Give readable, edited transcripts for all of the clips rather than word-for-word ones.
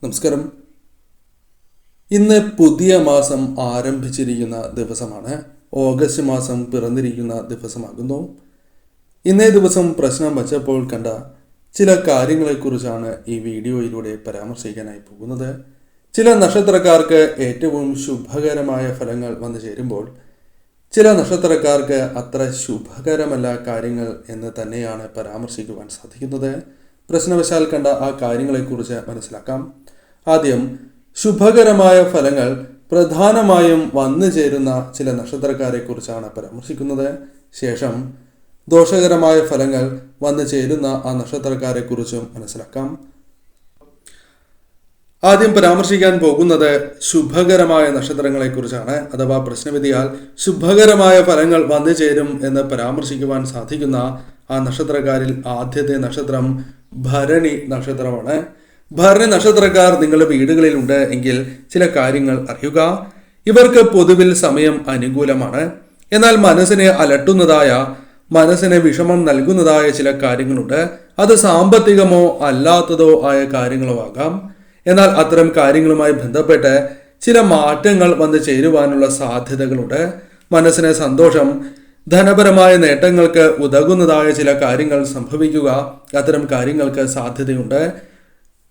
നമസ്കാരം. ഇന്ന് പുതിയ മാസം ആരംഭിച്ചിരിക്കുന്ന ദിവസമാണ്. ഓഗസ്റ്റ് മാസം പിറന്നിരിക്കുന്ന ദിവസമാകുന്നു. ഇന്നേ ദിവസം പ്രശ്നം വച്ചപ്പോൾ കണ്ട ചില കാര്യങ്ങളെക്കുറിച്ചാണ് ഈ വീഡിയോയിലൂടെ പരാമർശിക്കാനായി പോകുന്നത്. ചില നക്ഷത്രക്കാർക്ക് ഏറ്റവും ശുഭകരമായ ഫലങ്ങൾ വന്നു ചേരുമ്പോൾ ചില നക്ഷത്രക്കാർക്ക് അത്ര ശുഭകരമല്ല കാര്യങ്ങൾ എന്ന് തന്നെയാണ് പരാമർശിക്കുവാൻ സാധിക്കുന്നത്. പ്രശ്നവശാൽ കണ്ട ആ കാര്യങ്ങളെക്കുറിച്ച് മനസ്സിലാക്കാം. ആദ്യം ശുഭകരമായ ഫലങ്ങൾ പ്രധാനമായും വന്നു ചേരുന്ന ചില നക്ഷത്രക്കാരെ കുറിച്ചാണ് പരാമർശിക്കുന്നത്. ശേഷം ദോഷകരമായ ഫലങ്ങൾ വന്നു ചേരുന്ന ആ നക്ഷത്രക്കാരെ കുറിച്ചും മനസ്സിലാക്കാം. ആദ്യം പരാമർശിക്കാൻ പോകുന്നത് ശുഭകരമായ നക്ഷത്രങ്ങളെ കുറിച്ചാണ്. അഥവാ പ്രശ്നവിധിയാൽ ശുഭകരമായ ഫലങ്ങൾ വന്നു ചേരും എന്ന് പരാമർശിക്കുവാൻ സാധിക്കുന്ന ആ നക്ഷത്രക്കാരിൽ ആദ്യത്തെ നക്ഷത്രം ഭരണി നക്ഷത്രമാണ്. ഭരണി നക്ഷത്രക്കാർ നിങ്ങളുടെ വീടുകളിലുണ്ട് എങ്കിൽ ചില കാര്യങ്ങൾ അറിയുക. ഇവർക്ക് പൊതുവിൽ സമയം അനുകൂലമാണ്. എന്നാൽ മനസ്സിനെ അലട്ടുന്നതായ, മനസ്സിന് വിഷമം നൽകുന്നതായ ചില കാര്യങ്ങളുണ്ട്. അത് സാമ്പത്തികമോ അല്ലാത്തതോ ആയ കാര്യങ്ങളോ ആകാം. എന്നാൽ അത്തരം കാര്യങ്ങളുമായി ബന്ധപ്പെട്ട് ചില മാറ്റങ്ങൾ വന്നു ചേരുവാനുള്ള സാധ്യതകളുണ്ട്. മനസ്സിന് സന്തോഷം, ധനപരമായ നേട്ടങ്ങൾക്ക് ഉതകുന്നതായ ചില കാര്യങ്ങൾ സംഭവിക്കുക, അത്തരം കാര്യങ്ങൾക്ക് സാധ്യതയുണ്ട്.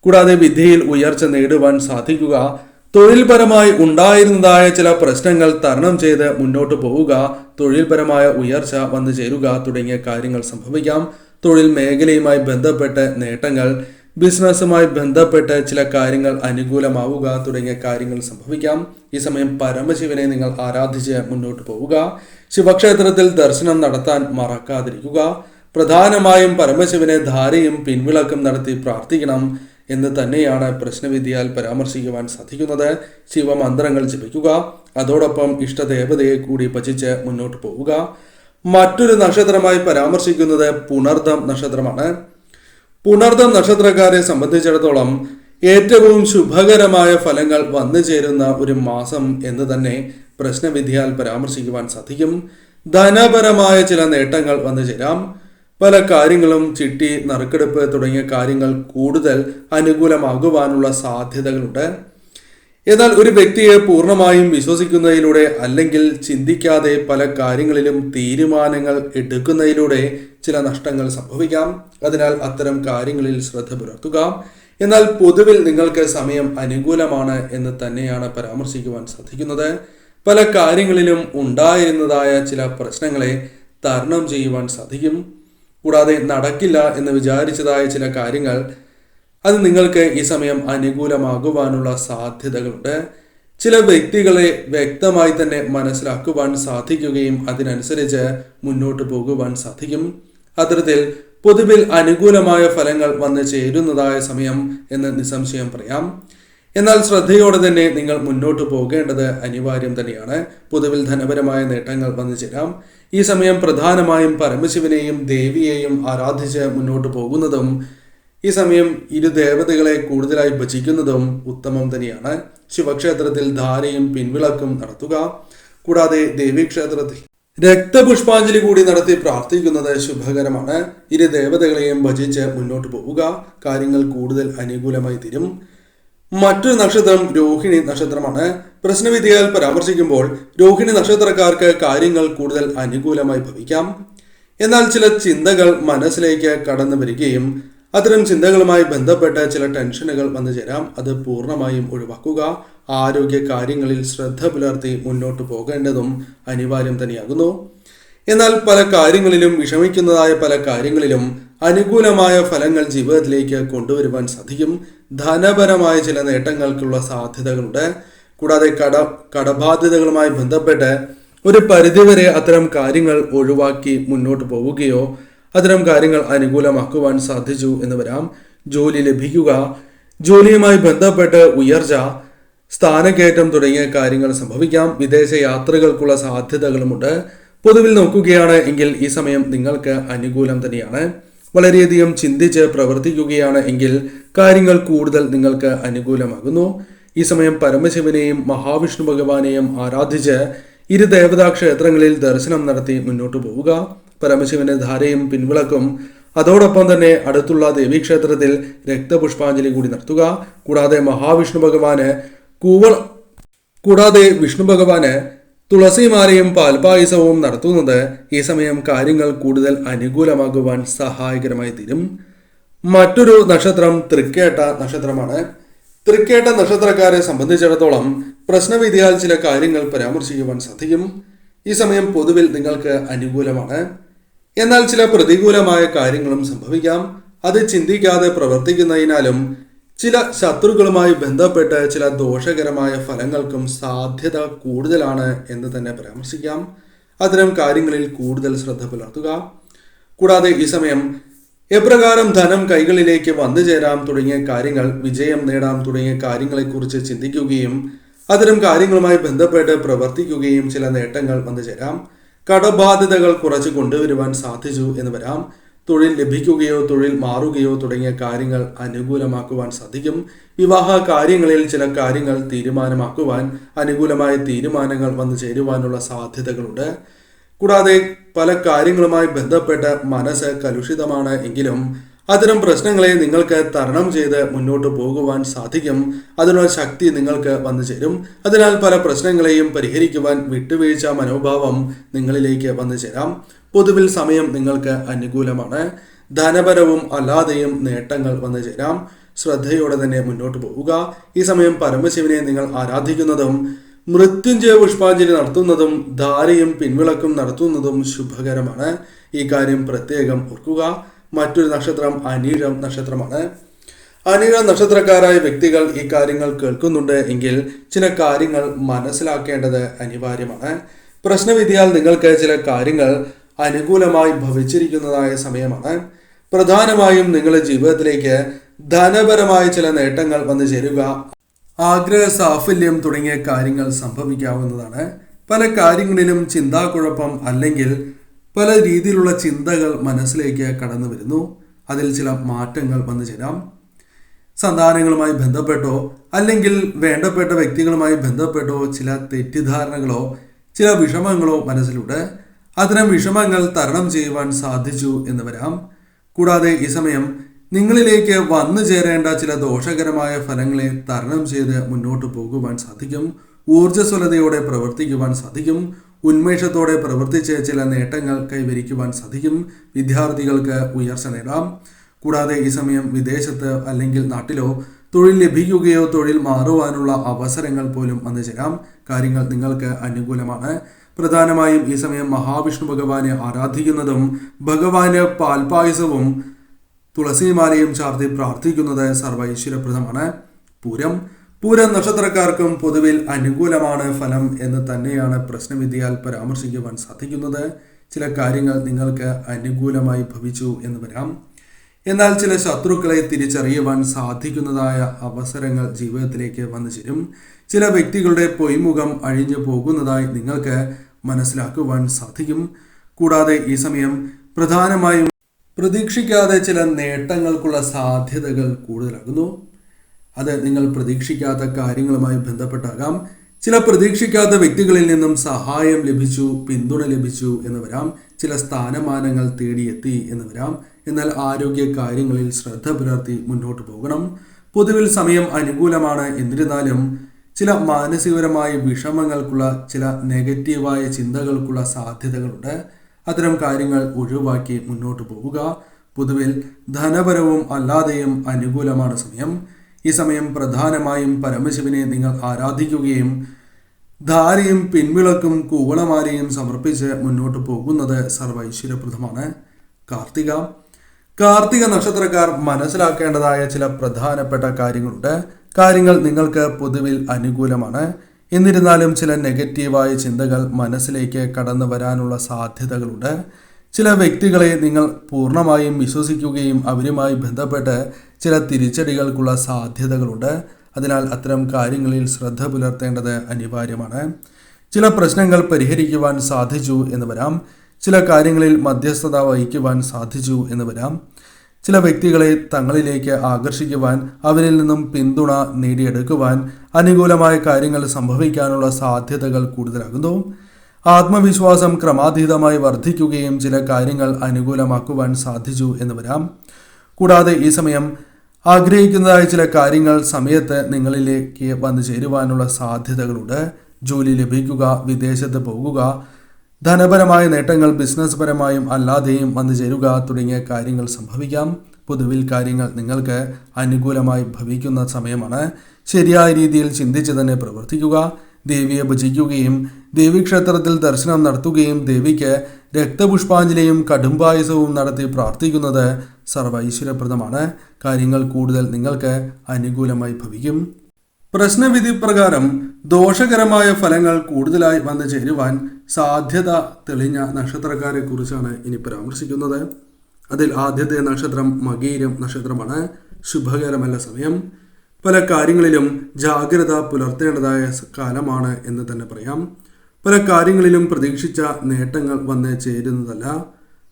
കൂടാതെ വിദ്യയിൽ ഉയർച്ച നേടുവാൻ സാധിക്കുക, തൊഴിൽപരമായി ഉണ്ടായിരുന്നതായ ചില പ്രശ്നങ്ങൾ തരണം ചെയ്ത് മുന്നോട്ട് പോവുക, തൊഴിൽപരമായ ഉയർച്ച വന്നു ചേരുക തുടങ്ങിയ കാര്യങ്ങൾ സംഭവിക്കാം. തൊഴിൽ മേഖലയുമായി ബന്ധപ്പെട്ട് നേട്ടങ്ങൾ, ബിസിനസ്സുമായി ബന്ധപ്പെട്ട് ചില കാര്യങ്ങൾ അനുകൂലമാവുക തുടങ്ങിയ കാര്യങ്ങൾ സംഭവിക്കാം. ഈ സമയം പരമശിവനെ നിങ്ങൾ ആരാധിച്ച് മുന്നോട്ട് പോവുക. ശിവക്ഷേത്രത്തിൽ ദർശനം നടത്താൻ മറക്കാതിരിക്കുക. പ്രധാനമായും പരമശിവനെ ധാരയും പിൻവിളക്കും നടത്തി പ്രാർത്ഥിക്കണം എന്ന് തന്നെയാണ് പ്രശ്നവിധിയാൽ പരാമർശിക്കുവാൻ സാധിക്കുന്നത്. ശിവമന്ത്രങ്ങൾ ജപിക്കുക. അതോടൊപ്പം ഇഷ്ടദേവതയെ കൂടി ഭജിച്ച് മുന്നോട്ട് പോവുക. മറ്റൊരു നക്ഷത്രമായി പരാമർശിക്കുന്നത് പുണർദം നക്ഷത്രമാണ്. പുണർദം നക്ഷത്രക്കാരെ സംബന്ധിച്ചിടത്തോളം ഏറ്റവും ശുഭകരമായ ഫലങ്ങൾ വന്നു ചേരുന്ന ഒരു മാസം എന്ന് തന്നെ പ്രശ്നവിധിയാൽ പരാമർശിക്കുവാൻ സാധിക്കും. ധനപരമായ ചില നേട്ടങ്ങൾ വന്നു ചേരാം. പല കാര്യങ്ങളും ചിട്ടി, നറുക്കെടുപ്പ് തുടങ്ങിയ കാര്യങ്ങൾ കൂടുതൽ അനുകൂലമാകുവാനുള്ള സാധ്യതകളുണ്ട്. എന്നാൽ ഒരു വ്യക്തിയെ പൂർണ്ണമായും വിശ്വസിക്കുന്നതിലൂടെ അല്ലെങ്കിൽ ചിന്തിക്കാതെ പല കാര്യങ്ങളിലും തീരുമാനങ്ങൾ എടുക്കുന്നതിലൂടെ ചില നഷ്ടങ്ങൾ സംഭവിക്കാം. അതിനാൽ അത്തരം കാര്യങ്ങളിൽ ശ്രദ്ധ പുലർത്തുക. എന്നാൽ പൊതുവിൽ നിങ്ങൾക്ക് സമയം അനുകൂലമാണ് എന്ന് തന്നെയാണ് പരാമർശിക്കുവാൻ സാധിക്കുന്നത്. പല കാര്യങ്ങളിലും ഉണ്ടായിരുന്നതായ ചില പ്രശ്നങ്ങളെ തരണം ചെയ്യുവാൻ സാധിക്കും. കൂടാതെ നടക്കില്ല എന്ന് വിചാരിച്ചതായ ചില കാര്യങ്ങൾ അത് നിങ്ങൾക്ക് ഈ സമയം അനുകൂലമാകുവാനുള്ള സാധ്യതകളുണ്ട്. ചില വ്യക്തികളെ വ്യക്തമായി തന്നെ മനസ്സിലാക്കുവാൻ സാധിക്കുകയും അതിനനുസരിച്ച് മുന്നോട്ട് പോകുവാൻ സാധിക്കും. അത്തരത്തിൽ പൊതുവിൽ അനുകൂലമായ ഫലങ്ങൾ വന്നു ചേരുന്നതായ സമയം എന്ന് നിസ്സംശയം പറയാം. എന്നാൽ ശ്രദ്ധയോടെ തന്നെ നിങ്ങൾ മുന്നോട്ട് പോകേണ്ടത് അനിവാര്യം തന്നെയാണ്. പൊതുവിൽ ധനപരമായ നേട്ടങ്ങൾ വന്നു ചേരാം. ഈ സമയം പ്രധാനമായും പരമശിവനെയും ദേവിയെയും ആരാധിച്ച് മുന്നോട്ട് പോകുന്നതും ഈ സമയം ഇരു ദേവതകളെ കൂടുതലായി ഭജിക്കുന്നതും ഉത്തമം തന്നെയാണ്. ശിവക്ഷേത്രത്തിൽ ധാരയും പിൻവിളക്കും നടത്തുക. കൂടാതെ ദേവീക്ഷേത്രത്തിൽ രക്തപുഷ്പാഞ്ജലി കൂടി നടത്തി പ്രാർത്ഥിക്കുന്നത് ശുഭകരമാണ്. ഇരു ദേവതകളെയും ഭജിച്ച് മുന്നോട്ട് പോവുക. കാര്യങ്ങൾ കൂടുതൽ അനുകൂലമായി തീരും. മറ്റൊരു നക്ഷത്രം രോഹിണി നക്ഷത്രമാണ്. പ്രശ്നവിധിയാൽ പരാമർശിക്കുമ്പോൾ രോഹിണി നക്ഷത്രക്കാർക്ക് കാര്യങ്ങൾ കൂടുതൽ അനുകൂലമായി ഭവിക്കാം. എന്നാൽ ചില ചിന്തകൾ മനസ്സിലേക്ക് കടന്നു വരികയും അത്തരം ചിന്തകളുമായി ബന്ധപ്പെട്ട ചില ടെൻഷനുകൾ വന്നു ചേരാം. അത് പൂർണ്ണമായും ഒഴിവാക്കുക. ആരോഗ്യ കാര്യങ്ങളിൽ ശ്രദ്ധ പുലർത്തി മുന്നോട്ട് പോകേണ്ടതും അനിവാര്യം തന്നെയാകുന്നു. എന്നാൽ പല കാര്യങ്ങളിലും വിഷമിക്കുന്നതായ പല കാര്യങ്ങളിലും അനുകൂലമായ ഫലങ്ങൾ ജീവിതത്തിലേക്ക് കൊണ്ടുവരുവാൻ സാധിക്കും. ധനപരമായ ചില നേട്ടങ്ങൾക്കുള്ള സാധ്യതകളുണ്ട്. കൂടാതെ കടബാധ്യതകളുമായി ബന്ധപ്പെട്ട് ഒരു പരിധിവരെ അത്തരം കാര്യങ്ങൾ ഒഴിവാക്കി മുന്നോട്ട് പോവുകയോ അത്തരം കാര്യങ്ങൾ അനുകൂലമാക്കുവാൻ സാധിച്ചു എന്ന് വരാം. ജോലി ലഭിക്കുക, ജോലിയുമായി ബന്ധപ്പെട്ട് ഉയർച്ച, സ്ഥാനക്കയറ്റം തുടങ്ങിയ കാര്യങ്ങൾ സംഭവിക്കാം. വിദേശ യാത്രകൾക്കുള്ള സാധ്യതകളുമുണ്ട്. പൊതുവിൽ നോക്കുകയാണ് എങ്കിൽ ഈ സമയം നിങ്ങൾക്ക് അനുകൂലം തന്നെയാണ്. വളരെയധികം ചിന്തിച്ച് പ്രവർത്തിക്കുകയാണ് എങ്കിൽ കാര്യങ്ങൾ കൂടുതൽ നിങ്ങൾക്ക് അനുകൂലമാകുന്നു. ഈ സമയം പരമശിവനെയും മഹാവിഷ്ണു ഭഗവാനെയും ആരാധിച്ച് ഇരു ദേവതാ ക്ഷേത്രങ്ങളിൽ ദർശനം നടത്തി മുന്നോട്ട് പോവുക. പരമശിവന്റെ ധാരയും പിൻവിളക്കും അതോടൊപ്പം തന്നെ അടുത്തുള്ള ദേവീക്ഷേത്രത്തിൽ രക്തപുഷ്പാഞ്ജലി കൂടി നടത്തുക. കൂടാതെ വിഷ്ണു ഭഗവാന് തുളസിമാലയും പാൽപായസവും നടത്തുന്നത് ഈ സമയം കാര്യങ്ങൾ കൂടുതൽ അനുകൂലമാകുവാൻ സഹായകരമായി തീരും. മറ്റൊരു നക്ഷത്രം തൃക്കേട്ട നക്ഷത്രമാണ്. തൃക്കേട്ട നക്ഷത്രക്കാരെ സംബന്ധിച്ചിടത്തോളം പ്രശ്നവിധിയാൽ ചില കാര്യങ്ങൾ പരാമർശിക്കുവാൻ സാധിക്കും. ഈ സമയം പൊതുവിൽ നിങ്ങൾക്ക് അനുകൂലമാണ്. എന്നാൽ ചില പ്രതികൂലമായ കാര്യങ്ങളും സംഭവിക്കാം. അത് ചിന്തിക്കാതെ പ്രവർത്തിക്കുന്നതിനാലും ചില ശത്രുക്കളുമായി ബന്ധപ്പെട്ട് ചില ദോഷകരമായ ഫലങ്ങൾക്കും സാധ്യത കൂടുതലാണ് എന്ന് തന്നെ പരാമർശിക്കാം. അത്തരം കാര്യങ്ങളിൽ കൂടുതൽ ശ്രദ്ധ പുലർത്തുക. കൂടാതെ ഈ സമയം എപ്രകാരം ധനം കൈകളിലേക്ക് വന്നു ചേരാം തുടങ്ങിയ കാര്യങ്ങൾ, വിജയം നേടാം തുടങ്ങിയ കാര്യങ്ങളെക്കുറിച്ച് ചിന്തിക്കുകയും അത്തരം കാര്യങ്ങളുമായി ബന്ധപ്പെട്ട് പ്രവർത്തിക്കുകയും ചില നേട്ടങ്ങൾ വന്നു ചേരാം. കടബാധ്യതകൾ കുറച്ച് കൊണ്ടുവരുവാൻ സാധിച്ചു എന്ന് വരാം. തൊഴിൽ ലഭിക്കുകയോ തൊഴിൽ മാറുകയോ തുടങ്ങിയ കാര്യങ്ങൾ അനുകൂലമാക്കുവാൻ സാധിക്കും. വിവാഹ കാര്യങ്ങളിൽ ചില കാര്യങ്ങൾ തീരുമാനമാക്കുവാൻ അനുകൂലമായ തീരുമാനങ്ങൾ വന്നു ചേരുവാനുള്ള സാധ്യതകളുണ്ട്. കൂടാതെ പല കാര്യങ്ങളുമായി ബന്ധപ്പെട്ട് മനസ്സ് കലുഷിതമാണ് എങ്കിലും അത്തരം പ്രശ്നങ്ങളെ നിങ്ങൾക്ക് തരണം ചെയ്ത് മുന്നോട്ട് പോകുവാൻ സാധിക്കും. അതിനുള്ള ശക്തി നിങ്ങൾക്ക് വന്നു ചേരും. അതിനാൽ പല പ്രശ്നങ്ങളെയും പരിഹരിക്കുവാൻ വിട്ടുവീഴ്ച മനോഭാവം നിങ്ങളിലേക്ക് വന്നു ചേരാം. പൊതുവിൽ സമയം നിങ്ങൾക്ക് അനുകൂലമാണ്. ധനപരവും അല്ലാതെയും നേട്ടങ്ങൾ വന്നു ചേരാം. ശ്രദ്ധയോടെ തന്നെ മുന്നോട്ട് പോവുക. ഈ സമയം പരമശിവനെ നിങ്ങൾ ആരാധിക്കുന്നതും മൃത്യുഞ്ജയ പുഷ്പാഞ്ജലി നടത്തുന്നതും ധാരയും പിൻവിളക്കും നടത്തുന്നതും ശുഭകരമാണ്. ഈ കാര്യം പ്രത്യേകം ഓർക്കുക. മറ്റൊരു നക്ഷത്രം അനിഴം നക്ഷത്രമാണ്. അനിഴം നക്ഷത്രക്കാരായ വ്യക്തികൾ ഈ കാര്യങ്ങൾ കേൾക്കുന്നുണ്ട് എങ്കിൽ ചില കാര്യങ്ങൾ മനസ്സിലാക്കേണ്ടത് അനിവാര്യമാണ്. പ്രശ്നവിധിയാൽ നിങ്ങൾക്ക് ചില കാര്യങ്ങൾ അനുകൂലമായി ഭവിച്ചിരിക്കുന്നതായ സമയമാണ്. പ്രധാനമായും നിങ്ങളുടെ ജീവിതത്തിലേക്ക് ധനപരമായ ചില നേട്ടങ്ങൾ വന്നു ചേരുക, ആഗ്രഹ സാഫല്യം തുടങ്ങിയ കാര്യങ്ങൾ സംഭവിക്കാവുന്നതാണ്. പല കാര്യങ്ങളിലും ചിന്താക്കുഴപ്പം അല്ലെങ്കിൽ പല രീതിയിലുള്ള ചിന്തകൾ മനസ്സിലേക്ക് കടന്നു വരുന്നു. അതിൽ ചില മാറ്റങ്ങൾ വന്നു ചേരാം. സന്താനങ്ങളുമായി ബന്ധപ്പെട്ടോ അല്ലെങ്കിൽ വേണ്ടപ്പെട്ട വ്യക്തികളുമായി ബന്ധപ്പെട്ടോ ചില തെറ്റിദ്ധാരണകളോ ചില വിഷമങ്ങളോ മനസ്സിലൂടെ അത്തരം വിഷമങ്ങൾ തരണം ചെയ്യുവാൻ സാധിച്ചു എന്ന് വരാം. കൂടാതെ ഈ സമയം നിങ്ങളിലേക്ക് വന്നു ചേരേണ്ട ചില ദോഷകരമായ ഫലങ്ങളെ തരണം ചെയ്ത് മുന്നോട്ട് പോകുവാൻ സാധിക്കും. ഊർജ്ജസ്വലതയോടെ പ്രവർത്തിക്കുവാൻ സാധിക്കും. ഉന്മേഷത്തോടെ പ്രവർത്തിച്ച് ചില നേട്ടങ്ങൾ കൈവരിക്കുവാൻ സാധിക്കും. വിദ്യാർത്ഥികൾക്ക് ഉയർച്ച നേടാം. കൂടാതെ ഈ സമയം വിദേശത്ത് അല്ലെങ്കിൽ നാട്ടിലോ തൊഴിൽ ലഭിക്കുകയോ തൊഴിൽ മാറുവാനുള്ള അവസരങ്ങൾ പോലും വന്നു ചേരാം. കാര്യങ്ങൾ നിങ്ങൾക്ക് അനുകൂലമാണ്. പ്രധാനമായും ഈ സമയം മഹാവിഷ്ണു ഭഗവാനെ ആരാധിക്കുന്നതും ഭഗവാന് പാൽപായസവും തുളസിമാലയും ചാർത്തി പ്രാർത്ഥിക്കുന്നത് സർവൈശ്വര്യപ്രദമാണ്. പൂരം നക്ഷത്രക്കാർക്കും പൊതുവിൽ അനുകൂലമാണ് ഫലം എന്ന് തന്നെയാണ് പ്രശ്നവിധിയാൽ പരാമർശിക്കുവാൻ സാധിക്കുന്നത്. ചില കാര്യങ്ങൾ നിങ്ങൾക്ക് അനുകൂലമായി ഭവിച്ചു എന്ന് വരാം. എന്നാൽ ചില ശത്രുക്കളെ തിരിച്ചറിയുവാൻ സാധിക്കുന്നതായ അവസരങ്ങൾ ജീവിതത്തിലേക്ക് വന്നു ചേരും. ചില വ്യക്തികളുടെ പൊയ്മുഖം അഴിഞ്ഞു പോകുന്നതായി നിങ്ങൾക്ക് മനസ്സിലാക്കുവാൻ സാധിക്കും. കൂടാതെ ഈ സമയം പ്രധാനമായും പ്രതീക്ഷിക്കാതെ ചില നേട്ടങ്ങൾക്കുള്ള സാധ്യതകൾ കൂടുതലാകുന്നു. അത് നിങ്ങൾ പ്രതീക്ഷിക്കാത്ത കാര്യങ്ങളുമായി ബന്ധപ്പെട്ടാകാം. ചില പ്രതീക്ഷിക്കാത്ത വ്യക്തികളിൽ നിന്നും സഹായം ലഭിച്ചു, പിന്തുണ ലഭിച്ചു എന്ന് വരാം. ചില സ്ഥാനമാനങ്ങൾ തേടിയെത്തി എന്ന് വരാം. എന്നാൽ ആരോഗ്യ കാര്യങ്ങളിൽ ശ്രദ്ധ പുലർത്തി മുന്നോട്ട് പോകണം. പൊതുവിൽ സമയം അനുകൂലമാണ്. എന്നിരുന്നാലും ചില മാനസികപരമായ വിഷമങ്ങൾക്കുള്ള ചില നെഗറ്റീവായ ചിന്തകൾക്കുള്ള സാധ്യതകളുണ്ട്. അത്തരം കാര്യങ്ങൾ ഒഴിവാക്കി മുന്നോട്ട് പോവുക. പൊതുവിൽ ധനപരവും അല്ലാതെയും അനുകൂലമാണ് സമയം. ഈ സമയം പ്രധാനമായും പരമശിവനെ നിങ്ങൾ ആരാധിക്കുകയും ധാരയും പിൻവിളക്കും കൂവളമാലയും സമർപ്പിച്ച് മുന്നോട്ട് പോകുന്നത് സർവൈശ്വര്യപ്രദമാണ്. കാർത്തിക നക്ഷത്രക്കാർ മനസ്സിലാക്കേണ്ടതായ ചില പ്രധാനപ്പെട്ട കാര്യങ്ങളുണ്ട്. കാര്യങ്ങൾ നിങ്ങൾക്ക് പൊതുവിൽ അനുകൂലമാണ്. എന്നിരുന്നാലും ചില നെഗറ്റീവായ ചിന്തകൾ മനസ്സിലേക്ക് കടന്നു വരാനുള്ള സാധ്യതകളുണ്ട്. ചില വ്യക്തികളെ നിങ്ങൾ പൂർണ്ണമായും വിശ്വസിക്കുകയും അവരുമായി ബന്ധപ്പെട്ട് ചില തിരിച്ചടികൾക്കുള്ള സാധ്യതകളുണ്ട്. അതിനാൽ അത്തരം കാര്യങ്ങളിൽ ശ്രദ്ധ പുലർത്തേണ്ടത് അനിവാര്യമാണ്. ചില പ്രശ്നങ്ങൾ പരിഹരിക്കുവാൻ സാധിച്ചു എന്ന് വരാം. ചില കാര്യങ്ങളിൽ മധ്യസ്ഥത വഹിക്കുവാൻ സാധിച്ചു എന്ന് വരാം. ചില വ്യക്തികളെ തങ്ങളിലേക്ക് ആകർഷിക്കുവാൻ അവരിൽ നിന്നും പിന്തുണ നേടിയെടുക്കുവാൻ അനുകൂലമായ കാര്യങ്ങൾ സംഭവിക്കാനുള്ള സാധ്യതകൾ കൂടുതലാകുന്നു. ആത്മവിശ്വാസം ക്രമാതീതമായി വർദ്ധിക്കുകയും ചില കാര്യങ്ങൾ അനുകൂലമാക്കുവാൻ സാധിച്ചു എന്ന് വരാം. കൂടാതെ ഈ സമയം ആഗ്രഹിക്കുന്നതായ ചില കാര്യങ്ങൾ സമയത്ത് നിങ്ങളിലേക്ക് വന്നു ചേരുവാനുള്ള സാധ്യതകളുണ്ട്. ജോലി ലഭിക്കുക, വിദേശത്ത് പോകുക, ധനപരമായ നേട്ടങ്ങൾ ബിസിനസ് പരമായും അല്ലാതെയും വന്നു ചേരുക തുടങ്ങിയ കാര്യങ്ങൾ സംഭവിക്കാം. പൊതുവിൽ കാര്യങ്ങൾ നിങ്ങൾക്ക് അനുകൂലമായി ഭവിക്കുന്ന സമയമാണ്. ശരിയായ രീതിയിൽ ചിന്തിച്ച് തന്നെ പ്രവർത്തിക്കുക. ദേവിയെ ഭജിക്കുകയും ദേവീക്ഷേത്രത്തിൽ ദർശനം നടത്തുകയും ദേവിക്ക് രക്തപുഷ്പാഞ്ജലിയും കടുംപായസവും നടത്തി പ്രാർത്ഥിക്കുന്നത് സർവൈശ്വര്യപ്രദമാണ്. കാര്യങ്ങൾ കൂടുതൽ നിങ്ങൾക്ക് അനുകൂലമായി ഭവിക്കും. പ്രശ്നവിധി പ്രകാരം ദോഷകരമായ ഫലങ്ങൾ കൂടുതലായി വന്നു ചേരുവാൻ സാധ്യത തെളിഞ്ഞ നക്ഷത്രക്കാരെ കുറിച്ചാണ് ഇനി പരാമർശിക്കുന്നത്. അതിൽ ആദ്യത്തെ നക്ഷത്രം മകീരം നക്ഷത്രമാണ്. ശുഭകരമല്ല സമയം. പല കാര്യങ്ങളിലും ജാഗ്രത പുലർത്തേണ്ടതായ കാലമാണ് എന്ന് തന്നെ പറയാം. പല കാര്യങ്ങളിലും പ്രതീക്ഷിച്ച നേട്ടങ്ങൾ വന്ന് ചേരുന്നതല്ല.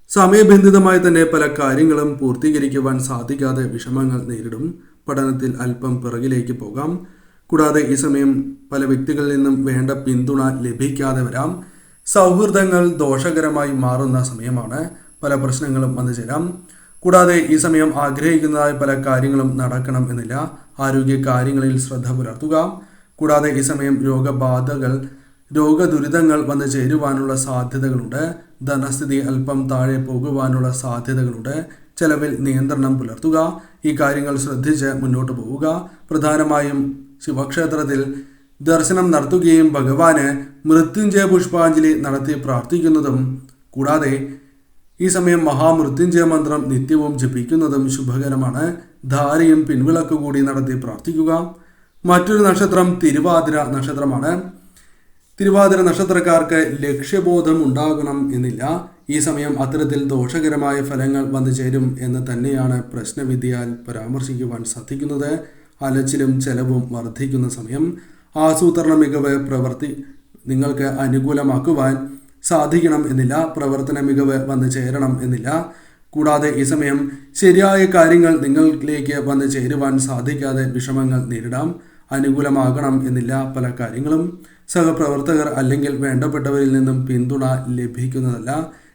സമയബന്ധിതമായി തന്നെ പല കാര്യങ്ങളും പൂർത്തീകരിക്കുവാൻ സാധിക്കാതെ വിഷമങ്ങൾ നേരിടും. പഠനത്തിൽ അല്പം പിറകിലേക്ക് പോകാം. കൂടാതെ ഈ സമയം പല വ്യക്തികളിൽ നിന്നും വേണ്ട പിന്തുണ ലഭിക്കാതെ വരാം. സൗഹൃദങ്ങൾ ദോഷകരമായി മാറുന്ന സമയമാണ്. പല പ്രശ്നങ്ങളും വന്നു ചേരാം. കൂടാതെ ഈ സമയം ആഗ്രഹിക്കുന്നതായ പല കാര്യങ്ങളും നടക്കണം എന്നില്ല. ആരോഗ്യ കാര്യങ്ങളിൽ ശ്രദ്ധ പുലർത്തുക. കൂടാതെ ഈ സമയം രോഗദുരിതങ്ങൾ വന്നു ചേരുവാനുള്ള സാധ്യതകളുണ്ട്. ധനസ്ഥിതി അല്പം താഴെ പോകുവാനുള്ള സാധ്യതകളുണ്ട്. ചെലവിൽ നിയന്ത്രണം പുലർത്തുക. ഈ കാര്യങ്ങൾ ശ്രദ്ധിച്ച് മുന്നോട്ട് പോവുക. പ്രധാനമായും ശിവക്ഷേത്രത്തിൽ ദർശനം നടത്തുകയും ഭഗവാന് മൃത്യുഞ്ജയ പുഷ്പാഞ്ജലി നടത്തി പ്രാർത്ഥിക്കുന്നതും കൂടാതെ ഈ സമയം മഹാമൃത്യുഞ്ജയ മന്ത്രം നിത്യവും ജപിക്കുന്നതും ശുഭകരമാണ്. ധാരയും പിൻവിളക്ക് കൂടി നടത്തി പ്രാർത്ഥിക്കുക. മറ്റൊരു നക്ഷത്രം തിരുവാതിര നക്ഷത്രമാണ്. തിരുവാതിര നക്ഷത്രക്കാർക്ക് ലക്ഷ്യബോധം ഉണ്ടാകണം എന്നില്ല. ഈ സമയം അത്തരത്തിൽ ദോഷകരമായ ഫലങ്ങൾ വന്നു ചേരും എന്ന് തന്നെയാണ് പ്രശ്നവിധിയാൽ പരാമർശിക്കുവാൻ സാധിക്കുന്നത്. അലച്ചിലും ചെലവും വർദ്ധിക്കുന്ന സമയം. ആസൂത്രണ മികവ് നിങ്ങൾക്ക് അനുകൂലമാക്കുവാൻ സാധിക്കണം എന്നില്ല. പ്രവർത്തന മികവ് വന്നു ചേരണം എന്നില്ല. കൂടാതെ ഈ സമയം ശരിയായ കാര്യങ്ങൾ നിങ്ങളിലേക്ക് വന്നു ചേരുവാൻ സാധിക്കാതെ വിഷമങ്ങൾ നേരിടാം. അനുകൂലമാകണം എന്നില്ല പല കാര്യങ്ങളും. സഹപ്രവർത്തകർ അല്ലെങ്കിൽ വേണ്ടപ്പെട്ടവരിൽ നിന്നും പിന്തുണ ലഭിക്കുന്നതല്ല.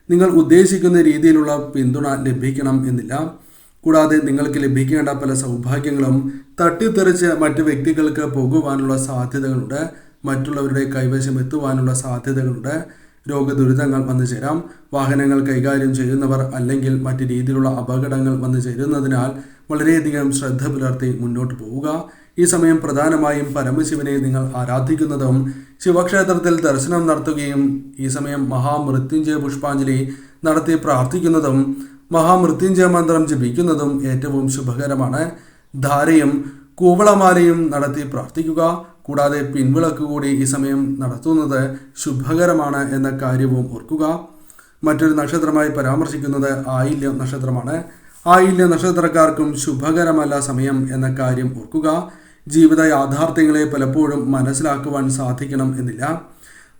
നിങ്ങൾ ഉദ്ദേശിക്കുന്ന രീതിയിലുള്ള പിന്തുണ ലഭിക്കണം എന്നില്ല. കൂടാതെ നിങ്ങൾക്ക് ലഭിക്കേണ്ട പല സൗഭാഗ്യങ്ങളും തട്ടിത്തെറിച്ച് മറ്റ് വ്യക്തികൾക്ക് പോകുവാനുള്ള സാധ്യതകളുണ്ട്. മറ്റുള്ളവരുടെ കൈവശം എത്തുവാനുള്ള സാധ്യതകളുണ്ട്. രോഗദുരിതങ്ങൾ വന്നു ചേരാം. വാഹനങ്ങൾ കൈകാര്യം ചെയ്യുന്നവർ അല്ലെങ്കിൽ മറ്റു രീതിയിലുള്ള അപകടങ്ങൾ വന്നു ചേരുന്നതിനാൽ വളരെയധികം ശ്രദ്ധ പുലർത്തി മുന്നോട്ട് പോവുക. ഈ സമയം പ്രധാനമായും പരമശിവനെ നിങ്ങൾ ആരാധിക്കുന്നതും ശിവക്ഷേത്രത്തിൽ ദർശനം നടത്തുകയും ഈ സമയം മഹാമൃത്യുഞ്ജയ പുഷ്പാഞ്ജലി നടത്തി പ്രാർത്ഥിക്കുന്നതും മഹാമൃത്യുഞ്ജയ മന്ത്രം ജപിക്കുന്നതും ഏറ്റവും ശുഭകരമാണ്. ധാരയും കൂവളമാലയും നടത്തി പ്രാർത്ഥിക്കുക. കൂടാതെ പിൻവിളക്ക് കൂടി ഈ സമയം നടത്തുന്നത് ശുഭകരമാണ് എന്ന കാര്യവും ഓർക്കുക. മറ്റൊരു നക്ഷത്രമായി പരാമർശിക്കുന്നത് ആയില്യം നക്ഷത്രമാണ്. ആയില്യ നക്ഷത്രക്കാർക്കും ശുഭകരമല്ല സമയം എന്ന കാര്യം ഓർക്കുക. ജീവിത യാഥാർത്ഥ്യങ്ങളെ പലപ്പോഴും മനസ്സിലാക്കുവാൻ സാധിക്കണം എന്നില്ല.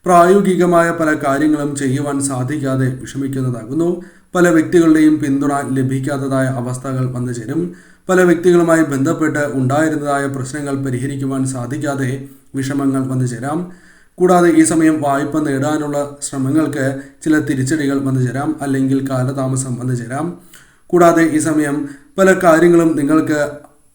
പ്രായോഗികമായ പല കാര്യങ്ങളും ചെയ്യുവാൻ സാധിക്കാതെ വിഷമിക്കുന്നതാകുന്നു. പല വ്യക്തികളുടെയും പിന്തുണ ലഭിക്കാത്തതായ അവസ്ഥകൾ വന്നു ചേരും. പല വ്യക്തികളുമായി ബന്ധപ്പെട്ട് ഉണ്ടായിരുന്നതായ പ്രശ്നങ്ങൾ പരിഹരിക്കുവാൻ സാധിക്കാതെ വിഷമങ്ങൾ വന്നു ചേരാം. കൂടാതെ ഈ സമയം വായ്പ നേടാനുള്ള ശ്രമങ്ങൾക്ക് ചില തിരിച്ചടികൾ വന്നു ചേരാം അല്ലെങ്കിൽ കാലതാമസം വന്നു ചേരാം. കൂടാതെ ഈ സമയം പല കാര്യങ്ങളും നിങ്ങൾക്ക്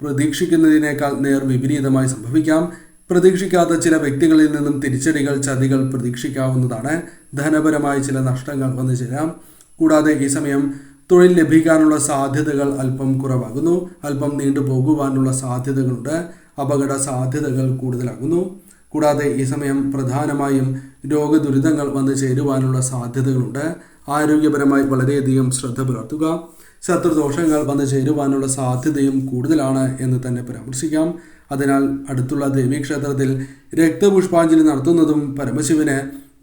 പ്രതീക്ഷിക്കുന്നതിനേക്കാൾ വിപരീതമായി സംഭവിക്കാം. പ്രതീക്ഷിക്കാത്ത ചില വ്യക്തികളിൽ നിന്നും തിരിച്ചടികൾ, ചതികൾ പ്രതീക്ഷിക്കാവുന്നതാണ്. ധനപരമായ ചില നഷ്ടങ്ങൾ വന്നു ചേരാം. കൂടാതെ ഈ സമയം തൊഴിൽ ലഭിക്കാനുള്ള സാധ്യതകൾ അല്പം കുറവാകുന്നു. അല്പം നീണ്ടു പോകുവാനുള്ള സാധ്യതകളുണ്ട്. അപകട സാധ്യതകൾ കൂടുതലാകുന്നു. കൂടാതെ ഈ സമയം പ്രധാനമായും രോഗദുരിതങ്ങൾ വന്നു ചേരുവാനുള്ള സാധ്യതകളുണ്ട്. ആരോഗ്യപരമായി വളരെയധികം ശ്രദ്ധ പുലർത്തുക. ശത്രുദോഷങ്ങൾ വന്നു ചേരുവാനുള്ള സാധ്യതയും കൂടുതലാണ് എന്ന് തന്നെ പരാമർശിക്കാം. അതിനാൽ അടുത്തുള്ള ദേവീക്ഷേത്രത്തിൽ രക്തപുഷ്പാഞ്ജലി നടത്തുന്നതും പരമശിവന്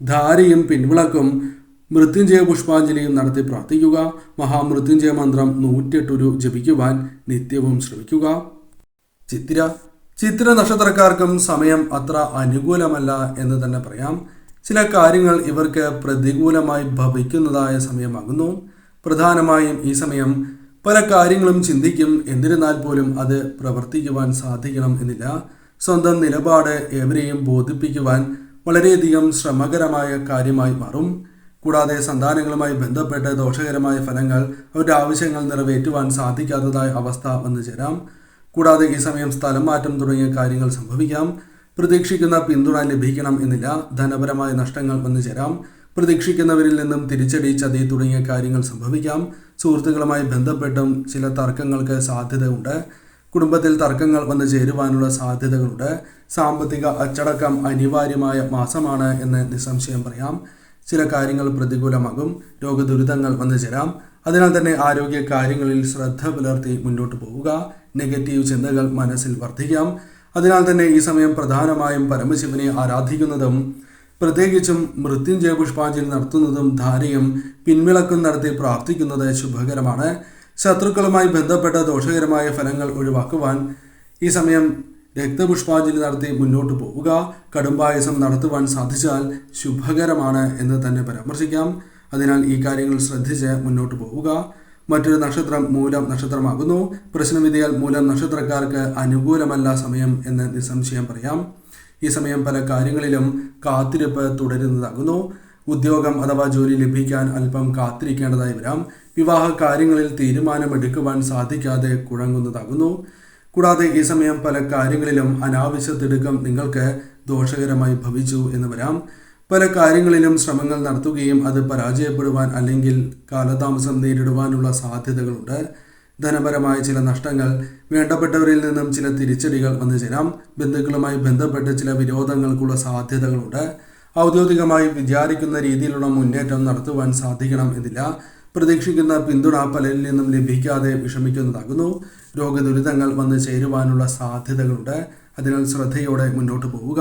ധാരയും പിൻവിളക്കും മൃത്യുഞ്ജയ പുഷ്പാഞ്ജലിയും നടത്തി പ്രാർത്ഥിക്കുക. മഹാമൃത്യുഞ്ജയ മന്ത്രം 108 ജപിക്കുവാൻ നിത്യവും ശ്രമിക്കുക. ചിത്ര നക്ഷത്രക്കാർക്കും സമയം അത്ര അനുകൂലമല്ല എന്ന് തന്നെ പറയാം. ചില കാര്യങ്ങൾ ഇവർക്ക് പ്രതികൂലമായി ഭവിക്കുന്നതായ സമയമാകുന്നു. പ്രധാനമായും ഈ സമയം പല കാര്യങ്ങളും ചിന്തിക്കും. എന്നിരുന്നാൽ പോലും അത് പ്രവർത്തിക്കുവാൻ സാധിക്കണം എന്നില്ല. സ്വന്തം നിലപാട് എവരെയും ബോധിപ്പിക്കുവാൻ വളരെയധികം ശ്രമകരമായ കാര്യമായി മാറും. കൂടാതെ സന്താനങ്ങളുമായി ബന്ധപ്പെട്ട് ദോഷകരമായ ഫലങ്ങൾ, അവരുടെ ആവശ്യങ്ങൾ നിറവേറ്റുവാൻ സാധിക്കാത്തതായ അവസ്ഥ വന്നു ചേരാം. കൂടാതെ ഈ സമയം സ്ഥലം മാറ്റം തുടങ്ങിയ കാര്യങ്ങൾ സംഭവിക്കാം. പ്രതീക്ഷിക്കുന്ന പിന്തുണ ലഭിക്കണം എന്നില്ല. ധനപരമായ നഷ്ടങ്ങൾ വന്നു ചേരാം. പ്രതീക്ഷിക്കുന്നവരിൽ നിന്നും തിരിച്ചടി, ചതി തുടങ്ങിയ കാര്യങ്ങൾ സംഭവിക്കാം. സുഹൃത്തുക്കളുമായി ബന്ധപ്പെട്ടും ചില തർക്കങ്ങൾക്ക് സാധ്യതയുണ്ട്. കുടുംബത്തിൽ തർക്കങ്ങൾ വന്നു ചേരുവാനുള്ള സാധ്യതകളുണ്ട്. സാമ്പത്തിക അച്ചടക്കം അനിവാര്യമായ മാസമാണ് എന്ന് നിസ്സംശയം പറയാം. ചില കാര്യങ്ങൾ പ്രതികൂലമാകും. രോഗദുരിതങ്ങൾ വന്നു ചേരാം. അതിനാൽ തന്നെ ആരോഗ്യ കാര്യങ്ങളിൽ ശ്രദ്ധ പുലർത്തി മുന്നോട്ട് പോവുക. നെഗറ്റീവ് ചിന്തകൾ മനസ്സിൽ വർദ്ധിക്കാം. അതിനാൽ തന്നെ ഈ സമയം പ്രധാനമായും പരമശിവനെ ആരാധിക്കുന്നതും പ്രത്യേകിച്ചും മൃത്യുഞ്ജയ പുഷ്പാഞ്ജലി നടത്തുന്നതും ധാരയും പിൻവിളക്കും നടത്തി പ്രാർത്ഥിക്കുന്നത് ശുഭകരമാണ്. ശത്രുക്കളുമായി ബന്ധപ്പെട്ട ദോഷകരമായ ഫലങ്ങൾ ഒഴിവാക്കുവാൻ ഈ സമയം രക്തപുഷ്പാഞ്ജലി നടത്തി മുന്നോട്ട് പോവുക. കടുംപായസം നടത്തുവാൻ സാധിച്ചാൽ ശുഭകരമാണ് എന്ന് തന്നെ പരാമർശിക്കാം. അതിനാൽ ഈ കാര്യങ്ങൾ ശ്രദ്ധിച്ച് മുന്നോട്ട് പോവുക. മറ്റൊരു നക്ഷത്രം മൂലം നക്ഷത്രമാകുന്നു. പ്രശ്നവിധിയാൽ മൂലം നക്ഷത്രക്കാർക്ക് അനുകൂലമല്ല സമയം എന്ന് നിസ്സംശയം പറയാം. ഈ സമയം പല കാര്യങ്ങളിലും കാത്തിരിപ്പ് തുടരുന്നതാകുന്നു. ഉദ്യോഗം അഥവാ ജോലി ലഭിക്കാൻ അല്പം കാത്തിരിക്കേണ്ടതായി വരാം. വിവാഹ കാര്യങ്ങളിൽ തീരുമാനമെടുക്കുവാൻ സാധിക്കാതെ കുഴങ്ങുന്നതാകുന്നു. കൂടാതെ ഈ സമയം പല കാര്യങ്ങളിലും അനാവശ്യ തിടുക്കം നിങ്ങൾക്ക് ദോഷകരമായി ഭവിച്ചു എന്ന് വരാം. പല കാര്യങ്ങളിലും ശ്രമങ്ങൾ നടത്തുകയും അത് പരാജയപ്പെടുവാൻ അല്ലെങ്കിൽ കാലതാമസം നേരിടുവാനുള്ള സാധ്യതകളുണ്ട്. ധനപരമായ ചില നഷ്ടങ്ങൾ, വേണ്ടപ്പെട്ടവരിൽ നിന്നും ചില തിരിച്ചടികൾ വന്നു ചേരാം. ബന്ധുക്കളുമായി ബന്ധപ്പെട്ട് ചില വിരോധങ്ങൾക്കുള്ള സാധ്യതകളുണ്ട്. ഔദ്യോഗികമായി വിചാരിക്കുന്ന രീതിയിലുള്ള മുന്നേറ്റം നടത്തുവാൻ സാധിക്കണം എന്നില്ല. പ്രതീക്ഷിക്കുന്ന പിന്തുണ പലരിൽ നിന്നും ലഭിക്കാതെ വിഷമിക്കുന്നതാകുന്നു. രോഗദുരിതങ്ങൾ വന്നു ചേരുവാനുള്ള സാധ്യതകളുണ്ട്. അതിനാൽ ശ്രദ്ധയോടെ മുന്നോട്ട് പോവുക.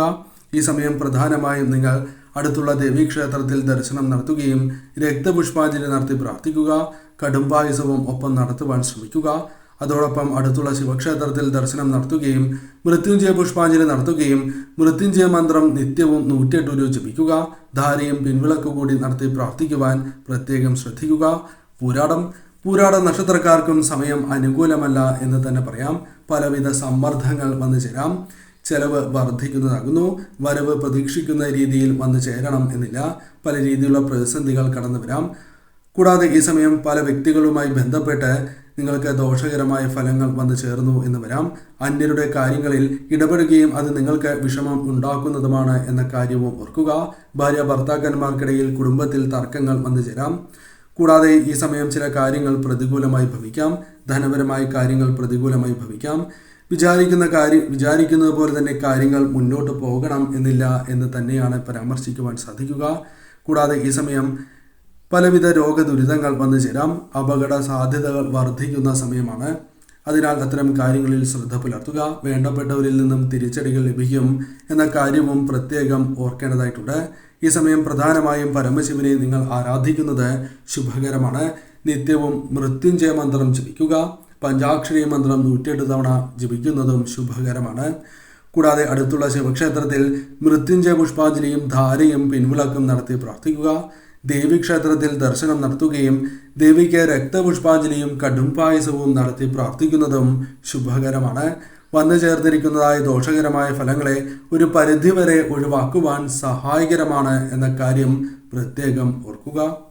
ഈ സമയം പ്രധാനമായും നിങ്ങൾ അടുത്തുള്ള ദേവീക്ഷേത്രത്തിൽ ദർശനം നടത്തുകയും രക്തപുഷ്പാഞ്ജലി നടത്തി പ്രാർത്ഥിക്കുക. കടുംപായസവും ഒപ്പം നടത്തുവാൻ ശ്രമിക്കുക. അതോടൊപ്പം അടുത്തുള്ള ശിവക്ഷേത്രത്തിൽ ദർശനം നടത്തുകയും മൃത്യുഞ്ജയ പുഷ്പാഞ്ജലി നടത്തുകയും മൃത്യുഞ്ജയ മന്ത്രം നിത്യവും 108 ജപിക്കുക. ധാരയും പിൻവിളക്ക് കൂടി നടത്തി പ്രാർത്ഥിക്കുവാൻ പ്രത്യേകം ശ്രദ്ധിക്കുക. പൂരാട നക്ഷത്രക്കാർക്കും സമയം അനുകൂലമല്ല എന്ന് തന്നെ പറയാം. പലവിധ സമ്മർദ്ദങ്ങൾ വന്നു ചേരാം. ചെലവ് വർദ്ധിക്കുന്നതാകുന്നു. വരവ് പ്രതീക്ഷിക്കുന്ന രീതിയിൽ വന്നു ചേരണം എന്നില്ല. പല രീതിയിലുള്ള പ്രതിസന്ധികൾ കടന്നു വരാം. കൂടാതെ ഈ സമയം പല വ്യക്തികളുമായി ബന്ധപ്പെട്ട് നിങ്ങൾക്ക് ദോഷകരമായ ഫലങ്ങൾ വന്നു ചേർന്നു എന്ന് വരാം. അന്യരുടെ കാര്യങ്ങളിൽ ഇടപെടുകയും അത് നിങ്ങൾക്ക് വിഷമം ഉണ്ടാക്കുന്നതുമാണ് എന്ന കാര്യവും ഓർക്കുക. ഭാര്യ ഭർത്താക്കന്മാർക്കിടയിൽ കുടുംബത്തിൽ തർക്കങ്ങൾ വന്നു ചേരാം. കൂടാതെ ഈ സമയം ചില കാര്യങ്ങൾ പ്രതികൂലമായി ഭവിക്കാം. ധനപരമായ കാര്യങ്ങൾ പ്രതികൂലമായി ഭവിക്കാം. വിചാരിക്കുന്നത് പോലെ തന്നെ കാര്യങ്ങൾ മുന്നോട്ട് പോകണം എന്നില്ല എന്ന് തന്നെയാണ് പരാമർശിക്കുവാൻ സാധിക്കുക. കൂടാതെ ഈ സമയം പലവിധ രോഗദുരിതങ്ങൾ വന്നു ചേരാം. അപകട സാധ്യതകൾ വർദ്ധിക്കുന്ന സമയമാണ്. അതിനാൽ അത്തരം കാര്യങ്ങളിൽ ശ്രദ്ധ പുലർത്തുക. വേണ്ടപ്പെട്ടവരിൽ നിന്നും തിരിച്ചടികൾ ലഭിക്കും എന്ന കാര്യവും പ്രത്യേകം ഓർക്കേണ്ടതായിട്ടുണ്ട്. ഈ സമയം പ്രധാനമായും പരമശിവനെ നിങ്ങൾ ആരാധിക്കുന്നത് ശുഭകരമാണ്. നിത്യവും മൃത്യുഞ്ജയ മന്ത്രം ജപിക്കുക. പഞ്ചാക്ഷരി മന്ത്രം 108 തവണ ജപിക്കുന്നതും ശുഭകരമാണ്. കൂടാതെ അടുത്തുള്ള ശിവക്ഷേത്രത്തിൽ മൃത്യുഞ്ജയ പുഷ്പാഞ്ജലിയും ധാരയും പിൻവിളക്കും നടത്തി പ്രാർത്ഥിക്കുക. ദേവീക്ഷേത്രത്തിൽ ദർശനം നടത്തുകയും ദേവിക്ക് രക്തപുഷ്പാഞ്ജലിയും കടുംപായസവും നടത്തി പ്രാർത്ഥിക്കുന്നതും ശുഭകരമാണ്. വന്നു ചേർന്നിരിക്കുന്നതായ ദോഷകരമായ ഫലങ്ങളെ ഒരു പരിധിവരെ ഒഴിവാക്കുവാൻ സഹായകരമാണ് എന്ന കാര്യം പ്രത്യേകം ഓർക്കുക.